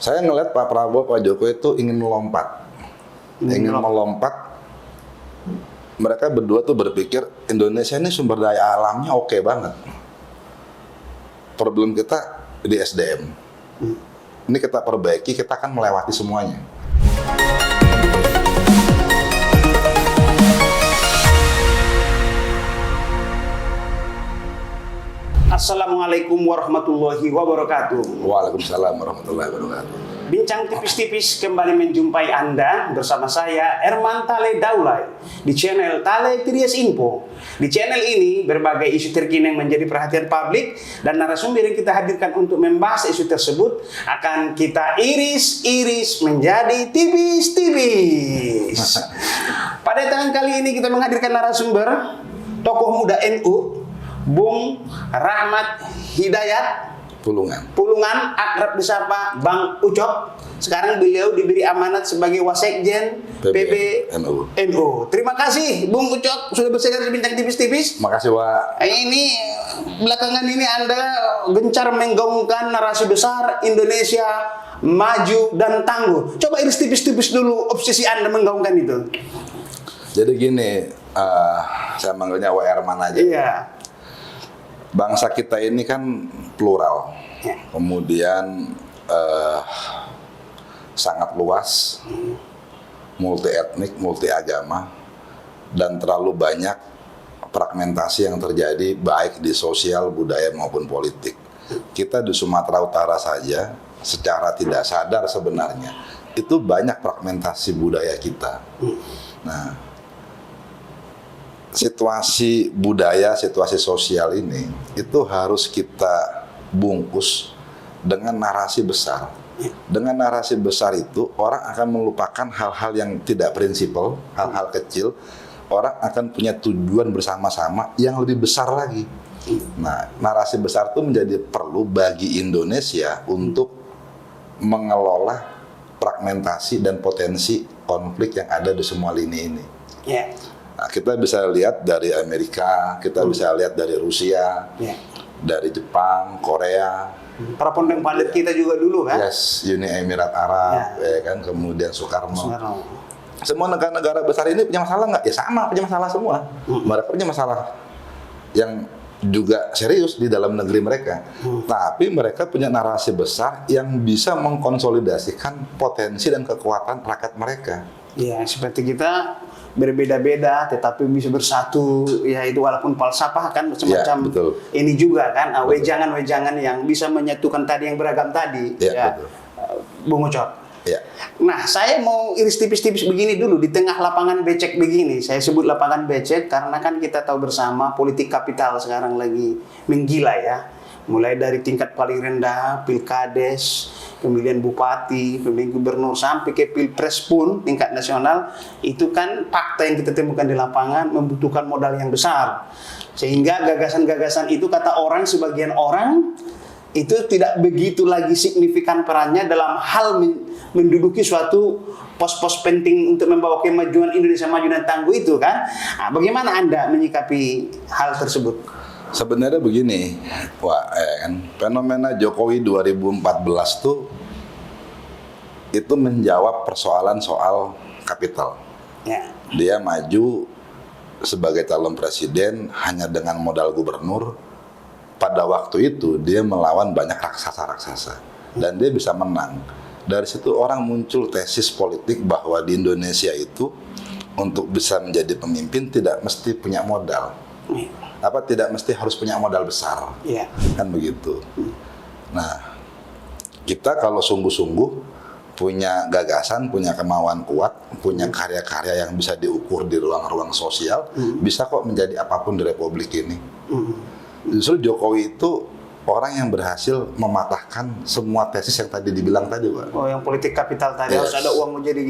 Saya ngelihat Pak Prabowo, Pak Jokowi itu ingin melompat. Ingin melompat. Mereka berdua tuh berpikir Indonesia ini sumber daya alamnya oke banget. Problem kita di SDM. Ini kita perbaiki, kita akan melewati semuanya. Assalamualaikum warahmatullahi wabarakatuh. Waalaikumsalam warahmatullahi wabarakatuh. Bincang tipis-tipis kembali menjumpai Anda bersama saya Erman Tale Daulay di channel Tale Trias Info. Di channel ini berbagai isu terkini yang menjadi perhatian publik dan narasumber yang kita hadirkan untuk membahas isu tersebut akan kita iris-iris menjadi tipis-tipis. Pada tangan kali ini kita menghadirkan narasumber tokoh muda NU, Bung Rahmat Hidayat Pulungan, akrab disapa Bang Ucok. Sekarang beliau diberi amanat sebagai Wasekjen PBNU. Terima kasih Bung Ucok sudah bersedia bincang tipis-tipis. Makasih Pak. Ini belakangan ini Anda gencar menggaungkan narasi besar Indonesia maju dan tangguh. Coba iris tipis-tipis dulu obsesi Anda menggaungkan itu. Jadi gini, saya manggilnya Erman aja. Iya. Bangsa kita ini kan plural, kemudian sangat luas, multi etnik, multi agama, dan terlalu banyak fragmentasi yang terjadi baik di sosial, budaya maupun politik. Kita di Sumatera Utara saja secara tidak sadar sebenarnya itu banyak fragmentasi budaya kita. Nah, situasi budaya, situasi sosial ini itu harus kita bungkus dengan narasi besar. Dengan narasi besar itu orang akan melupakan hal-hal yang tidak prinsipal, hal-hal kecil. Orang akan punya tujuan bersama-sama yang lebih besar lagi. Nah, narasi besar itu menjadi perlu bagi Indonesia untuk mengelola fragmentasi dan potensi konflik yang ada di semua lini ini. Nah, kita bisa lihat dari Amerika, kita bisa lihat dari Rusia, dari Jepang, Korea. Para pondeng palit kita juga dulu kan? Yes, Uni Emirat Arab, ya kan, kemudian Soekarno. Semua negara-negara besar ini punya masalah nggak? Ya sama, punya masalah semua. Mereka punya masalah yang juga serius di dalam negeri mereka. Tapi mereka punya narasi besar yang bisa mengkonsolidasikan potensi dan kekuatan rakyat mereka. Ya, seperti kita berbeda-beda tetapi bisa bersatu, ya itu walaupun falsafah kan semacam ini juga kan wejangan-wejangan yang bisa menyatukan tadi yang beragam tadi Bung Ucok. Nah, saya mau iris tipis-tipis begini dulu di tengah lapangan becek begini. Saya sebut lapangan becek karena kan kita tahu bersama politik kapital sekarang lagi menggila ya. Mulai dari tingkat paling rendah, pilkades, pemilihan bupati, pemilihan gubernur, sampai ke pilpres pun tingkat nasional, itu kan fakta yang kita temukan di lapangan membutuhkan modal yang besar. Sehingga gagasan-gagasan itu kata orang, sebagian orang, itu tidak begitu lagi signifikan perannya dalam hal menduduki suatu pos-pos penting untuk membawa kemajuan Indonesia maju dan tangguh itu kan. Nah, bagaimana Anda menyikapi hal tersebut? Sebenarnya begini, fenomena Jokowi 2014 itu menjawab persoalan soal kapital. Dia maju sebagai calon presiden hanya dengan modal gubernur. Pada waktu itu dia melawan banyak raksasa-raksasa dan dia bisa menang. Dari situ orang muncul tesis politik bahwa di Indonesia itu untuk bisa menjadi pemimpin tidak mesti punya modal. Tidak mesti harus punya modal besar, kan begitu. Nah, kita kalau sungguh-sungguh punya gagasan, punya kemauan kuat, punya karya-karya yang bisa diukur di ruang-ruang sosial, bisa kok menjadi apapun di Republik ini. Justru Jokowi itu orang yang berhasil mematahkan semua tesis yang tadi dibilang tadi, Pak. Oh, yang politik kapital tadi harus ada uang menjadi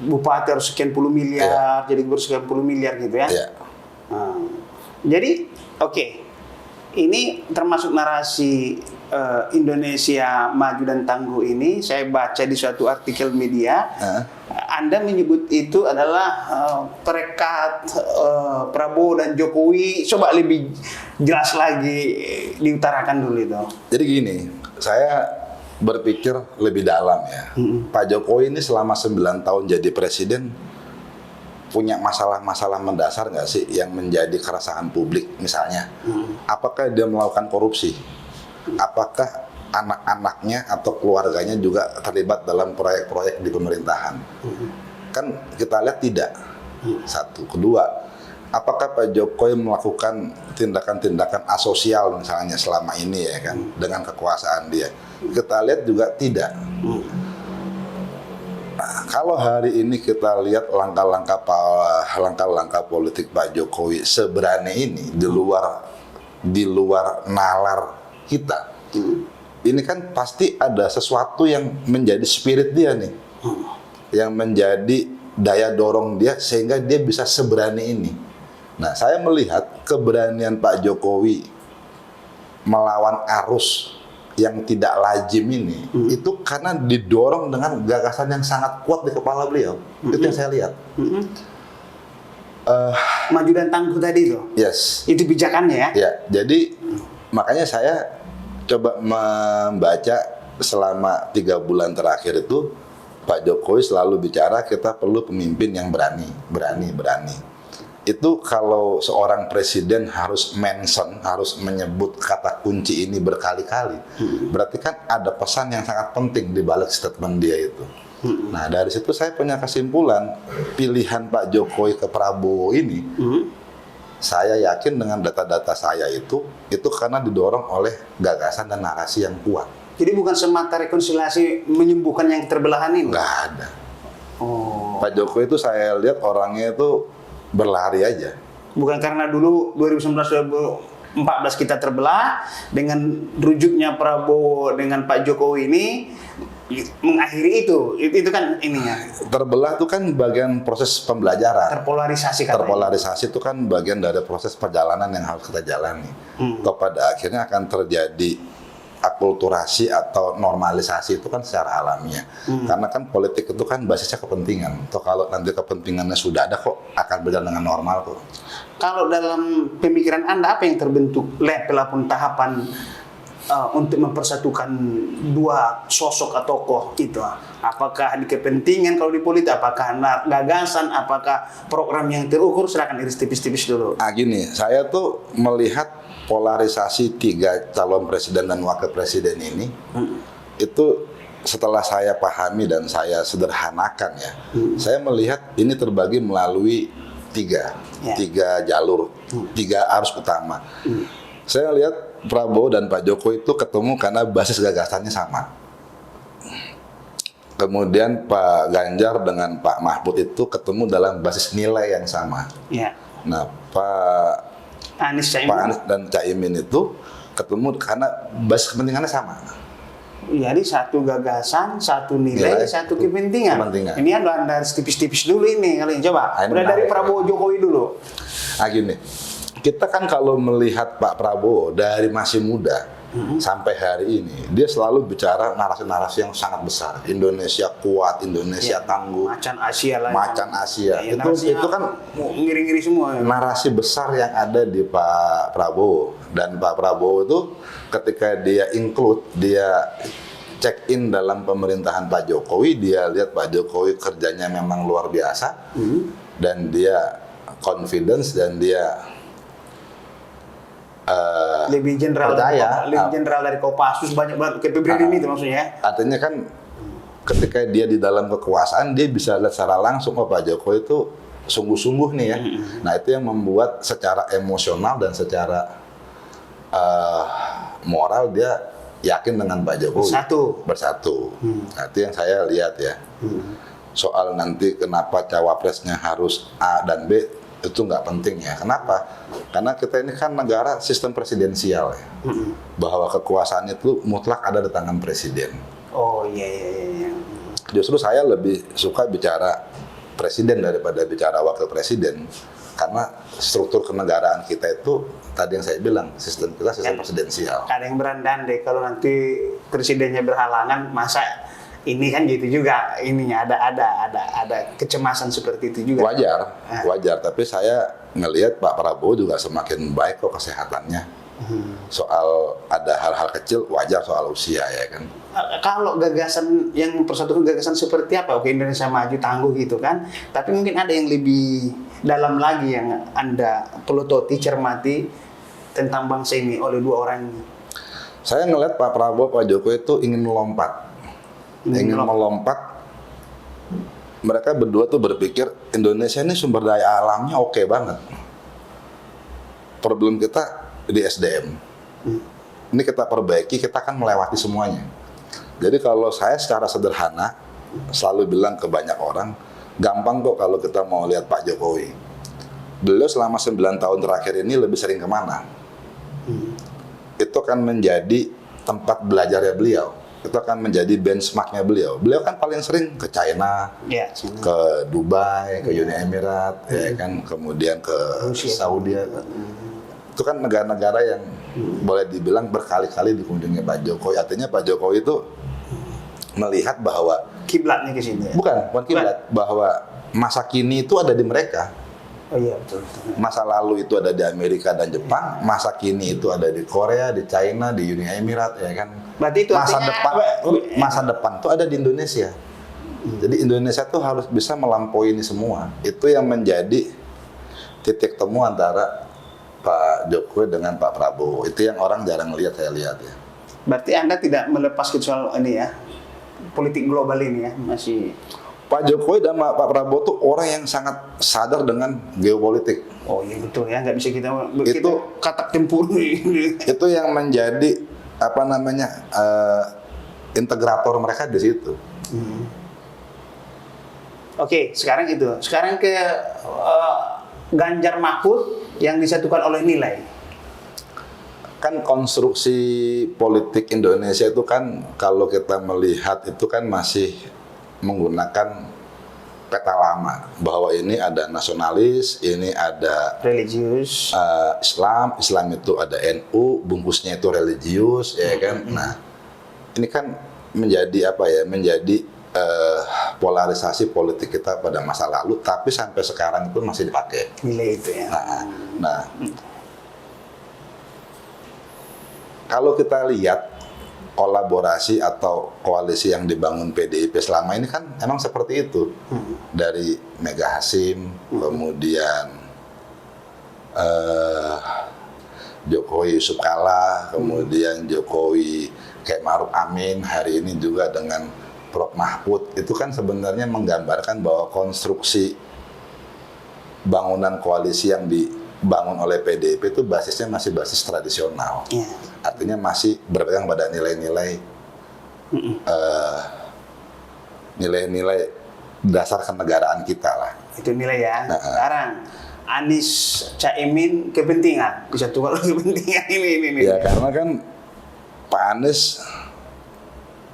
bupati harus sekian puluh miliar, jadi gubernur sekian puluh miliar gitu ya. Jadi, ini termasuk narasi Indonesia maju dan tangguh ini. Saya baca di suatu artikel media, Anda menyebut itu adalah perekat Prabowo dan Jokowi. Coba lebih jelas lagi diutarakan dulu itu. Jadi gini, saya berpikir lebih dalam ya. Pak Jokowi ini selama 9 tahun jadi presiden punya masalah-masalah mendasar nggak sih yang menjadi keresahan publik misalnya? Apakah dia melakukan korupsi? Apakah anak-anaknya atau keluarganya juga terlibat dalam proyek-proyek di pemerintahan? Kan kita lihat tidak. Satu. Kedua, apakah Pak Jokowi melakukan tindakan-tindakan asosial misalnya selama ini ya kan dengan kekuasaan dia? Kita lihat juga tidak. Nah, kalau hari ini kita lihat langkah-langkah politik Pak Jokowi seberani ini di luar nalar kita, ini kan pasti ada sesuatu yang menjadi spirit dia nih, yang menjadi daya dorong dia sehingga dia bisa seberani ini. Nah, saya melihat keberanian Pak Jokowi melawan arus yang tidak lazim ini itu karena didorong dengan gagasan yang sangat kuat di kepala beliau. Itu yang saya lihat. Maju dan tangguh tadi itu. Yes. Itu pijakannya ya. Ya, jadi makanya saya coba membaca selama 3 bulan terakhir itu Pak Jokowi selalu bicara kita perlu pemimpin yang berani. Itu kalau seorang presiden harus menyebut kata kunci ini berkali-kali, berarti kan ada pesan yang sangat penting di balik statement dia itu. Nah, dari situ saya punya kesimpulan pilihan Pak Jokowi ke Prabowo ini, saya yakin dengan data-data saya itu karena didorong oleh gagasan dan narasi yang kuat. Jadi bukan semata rekonsiliasi menyembuhkan yang keterbelahan ini? Nggak ada. Oh. Pak Jokowi itu saya lihat orangnya itu berlari aja. Bukan karena dulu 2019-2014 kita terbelah, dengan rujuknya Prabowo dengan Pak Jokowi ini mengakhiri itu kan ininya. Terbelah itu kan bagian proses pembelajaran. Terpolarisasi katanya. Terpolarisasi itu kan bagian dari proses perjalanan yang harus kita jalani. Toh pada akhirnya akan terjadi akulturasi atau normalisasi itu kan secara alamiah. Karena kan politik itu kan basisnya kepentingan. Toh kalau nanti kepentingannya sudah ada kok akan berjalan dengan normal kok. Kalau dalam pemikiran Anda apa yang terbentuk level ataupun tahapan untuk mempersatukan dua sosok atau tokoh itu? Apakah di kepentingan kalau di politik, apakah gagasan, apakah program yang terukur? Silakan iris tipis-tipis dulu. Gini, saya tuh melihat polarisasi 3 calon presiden dan wakil presiden ini, itu setelah saya pahami dan saya sederhanakan ya, saya melihat ini terbagi melalui 3 jalur, 3 arus utama. Saya lihat Prabowo dan Pak Jokowi itu ketemu karena basis gagasannya sama. Kemudian Pak Ganjar dengan Pak Mahfud itu ketemu dalam basis nilai yang sama. Ya. Nah, Pak Anies dan Caimin itu ketemu karena basis kepentingannya sama. Jadi satu gagasan, satu nilai, satu kepentingan. Ini ada tipis-tipis dulu ini kali coba. Udah dari Prabowo Jokowi dulu. Gini, kita kan kalau melihat Pak Prabowo dari masih muda sampai hari ini, dia selalu bicara narasi-narasi yang sangat besar. Indonesia kuat, Indonesia tangguh. Macan Asia lah. Macan Asia. Ya, itu kan ngiri-ngiri semua. Ya. Narasi besar yang ada di Pak Prabowo. Dan Pak Prabowo itu ketika dia dia check in dalam pemerintahan Pak Jokowi, dia lihat Pak Jokowi kerjanya memang luar biasa, dan dia confidence dan dia lebih general dari Kopassus, banyak banget kepribadian itu maksudnya. Artinya kan ketika dia di dalam kekuasaan, dia bisa lihat secara langsung Pak Jokowi itu sungguh-sungguh nih ya. Nah, itu yang membuat secara emosional dan secara moral dia yakin dengan Pak Jokowi. Bersatu. Nah, itu yang saya lihat ya. Soal nanti kenapa cawapresnya harus A dan B, itu nggak penting ya. Kenapa? Karena kita ini kan negara sistem presidensial ya. Bahwa kekuasaan itu mutlak ada di tangan presiden. Oh iya. Justru saya lebih suka bicara presiden daripada bicara wakil presiden. Karena struktur kenegaraan kita itu tadi yang saya bilang, sistem kita sistem presidensial. Ada yang berandai kalau nanti presidennya berhalangan, masa ini kan gitu juga, ininya ada kecemasan seperti itu juga. Wajar. Tapi saya ngelihat Pak Prabowo juga semakin baik kok kesehatannya. Soal ada hal-hal kecil wajar soal usia ya kan. Kalau gagasan yang mempersatukan gagasan seperti apa? Oke, Indonesia Maju tangguh gitu kan. Tapi mungkin ada yang lebih dalam lagi yang Anda pelototi, cermati tentang bangsa ini oleh dua orang ini. Saya ngelihat Pak Prabowo, Pak Jokowi itu ingin melompat. Ingin melompat. Mereka berdua tuh berpikir Indonesia ini sumber daya alamnya oke banget. Problem kita di SDM. Ini kita perbaiki, kita akan melewati semuanya. Jadi kalau saya secara sederhana selalu bilang ke banyak orang, gampang kok kalau kita mau lihat Pak Jokowi. Beliau selama 9 tahun terakhir ini lebih sering kemana? Itu kan menjadi tempat belajarnya beliau. Itu akan menjadi benchmarknya beliau. Beliau kan paling sering ke China, ke Dubai, ke Uni Emirat, ya kan, kemudian ke Saudi. Itu kan negara-negara yang boleh dibilang berkali-kali dikunjungi Pak Jokowi. Artinya Pak Jokowi itu melihat bahwa kiblatnya ke sini. Ya? Bukan kiblat, bahwa masa kini itu ada di mereka. Oh iya, betul. Masa lalu itu ada di Amerika dan Jepang, masa kini itu ada di Korea, di China, di Uni Emirat, ya kan. Berarti itu masa depan itu ada di Indonesia. Jadi Indonesia tuh harus bisa melampaui ini semua. Itu yang menjadi titik temu antara Pak Jokowi dengan Pak Prabowo. Itu yang orang jarang lihat, saya lihat ya. Berarti Anda tidak melepas soal ini ya, politik global ini ya, masih. Pak Jokowi dan Pak Prabowo tuh orang yang sangat sadar dengan geopolitik. Oh iya betul ya, nggak bisa kita katak tempur. Itu yang menjadi apa namanya integrator mereka di situ. Oke, sekarang itu. Sekarang ke Ganjar Mahfud yang disatukan oleh nilai. Kan konstruksi politik Indonesia itu kan kalau kita melihat itu kan masih menggunakan peta lama, bahwa ini ada nasionalis, ini ada religius, Islam itu ada NU, bungkusnya itu religius, ya kan. Nah, ini kan menjadi apa ya? Menjadi polarisasi politik kita pada masa lalu, tapi sampai sekarang itu masih dipakai. Nilai itu ya. Nah, kalau kita lihat kolaborasi atau koalisi yang dibangun PDIP selama ini kan emang seperti itu. Dari Mega Hasim, kemudian Jokowi Yusuf Kala, kemudian Jokowi kayak Maruf Amin, hari ini juga dengan Prof Mahfud. Itu kan sebenarnya menggambarkan bahwa konstruksi bangunan koalisi yang dibangun oleh PDIP itu basisnya masih basis tradisional. Artinya masih berpegang pada nilai-nilai nilai-nilai dasar kenegaraan kita lah. Itu nilai ya. Sekarang Anies Caimin kepentingan, disatukan oleh kepentingan ini. Ya karena kan Pak Anies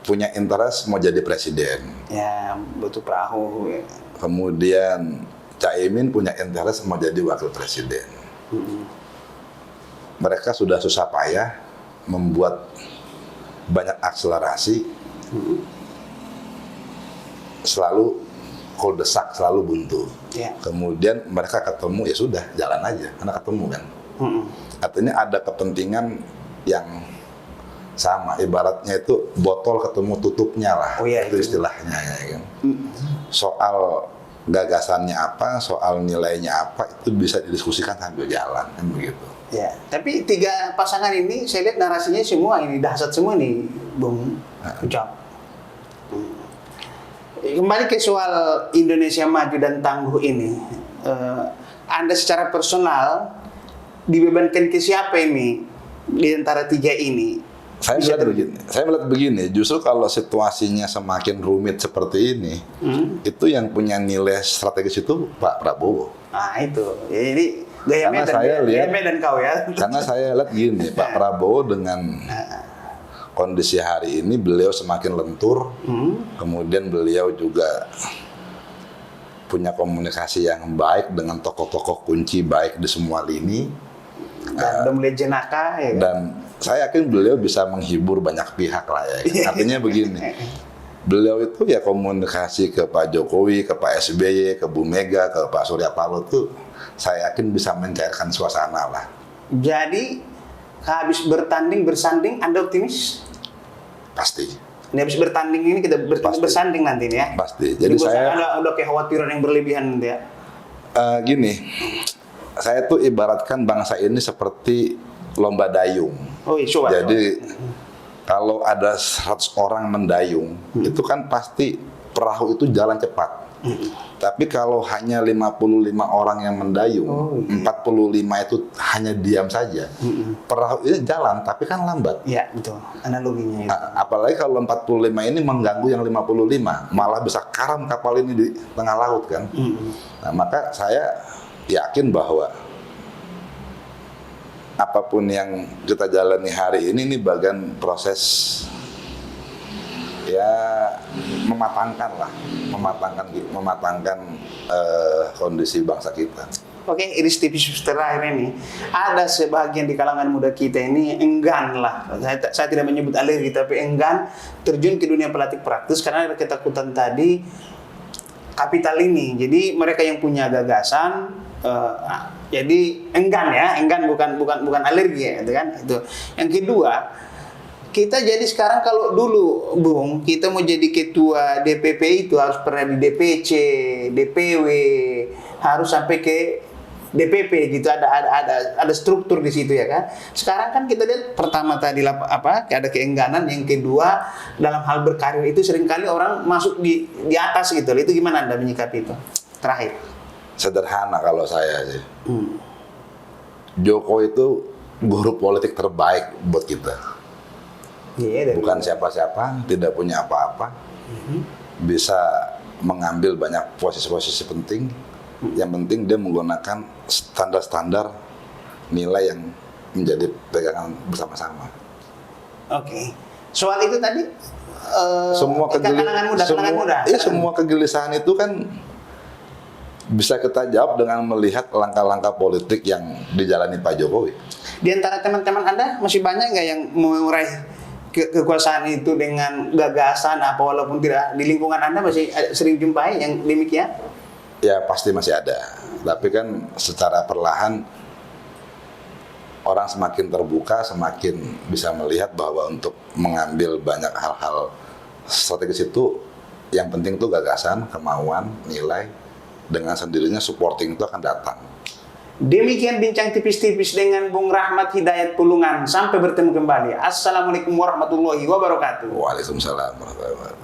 punya interest mau jadi presiden. Ya butuh perahu. Ya. Kemudian Caimin punya interest mau jadi wakil presiden. Mereka sudah susah payah membuat banyak akselerasi, selalu cul-de-sac, selalu buntu. Kemudian mereka ketemu, ya sudah, jalan aja, karena ketemu kan. Artinya ada kepentingan yang sama, ibaratnya itu botol ketemu tutupnya lah, itu istilahnya ya kan. Soal gagasannya apa, soal nilainya apa, itu bisa didiskusikan sambil jalan, kan begitu. Ya, tapi tiga pasangan ini saya lihat narasinya semua ini dahsyat semua nih, Bung Ucap. Kembali ke soal Indonesia Maju dan Tangguh ini, Anda secara personal dibebankan ke siapa ini di antara tiga ini? Saya melihat begini, justru kalau situasinya semakin rumit seperti ini, itu yang punya nilai strategis itu Pak Prabowo. Nah itu, jadi gaya Medan kau ya. Karena saya lihat gini, Pak Prabowo dengan kondisi hari ini beliau semakin lentur, kemudian beliau juga punya komunikasi yang baik dengan tokoh-tokoh kunci baik di semua lini. Dan udah mulai jenaka ya kan? Dan saya yakin beliau bisa menghibur banyak pihak lah ya. Artinya begini, beliau itu ya komunikasi ke Pak Jokowi, ke Pak SBY, ke Bu Mega, ke Pak Surya Paloh tuh saya yakin bisa mencairkan suasana lah. Jadi habis bertanding bersanding Anda optimis? Pasti. Ini habis bertanding ini kita Pasti. bersanding nanti nih ya. Pasti. Jadi saya ada kekhawatiran yang berlebihan nanti ya. Gini, saya tuh ibaratkan bangsa ini seperti lomba dayung. Oh iya, coba. Jadi kalau ada 100 orang mendayung, itu kan pasti perahu itu jalan cepat. Tapi kalau hanya 55 orang yang mendayung, 45 itu hanya diam saja. Perahu ini jalan, tapi kan lambat. Iya, betul. Analoginya itu. Apalagi kalau 45 ini mengganggu yang 55, malah bisa karam kapal ini di tengah laut kan. Nah, maka saya yakin bahwa apapun yang kita jalani hari ini bagian proses ya mematangkan kondisi bangsa kita. Oke, iris tipis terakhir ini, ada sebagian di kalangan muda kita ini enggan lah, saya tidak menyebut alergi, tapi enggan terjun ke dunia pelatih praktis karena ada ketakutan tadi kapital ini. Jadi mereka yang punya gagasan, jadi enggan bukan alergi ya, gitu kan? Itu. Yang kedua, kita jadi sekarang kalau dulu Bung, kita mau jadi ketua DPP itu harus pernah di DPC, DPW, harus sampai ke DPP gitu, ada struktur di situ ya kan. Sekarang kan kita lihat pertama tadi ada keengganan, yang kedua dalam hal berkarir itu seringkali orang masuk di atas gitu. Itu gimana Anda menyikapi itu? Terakhir. Sederhana kalau saya sih. Jokowi itu guru politik terbaik buat kita. Bukan siapa-siapa, tidak punya apa-apa, bisa mengambil banyak posisi-posisi penting. Yang penting dia menggunakan standar-standar nilai yang menjadi pegangan bersama-sama. Oke. Soal itu tadi semua kegelisahan itu kan bisa kita jawab dengan melihat langkah-langkah politik yang dijalani Pak Jokowi. Di antara teman-teman Anda masih banyak nggak yang meraih kekuasaan itu dengan gagasan apa, walaupun tidak di lingkungan Anda masih sering jumpai yang demikian? Ya pasti masih ada, tapi kan secara perlahan orang semakin terbuka, semakin bisa melihat bahwa untuk mengambil banyak hal-hal strategis itu yang penting tuh gagasan, kemauan, nilai, dengan sendirinya supporting itu akan datang. Demikian bincang tipis-tipis dengan Bung Rahmat Hidayat Pulungan. Sampai bertemu kembali. Assalamualaikum warahmatullahi wabarakatuh. Waalaikumsalam warahmatullahi wabarakatuh.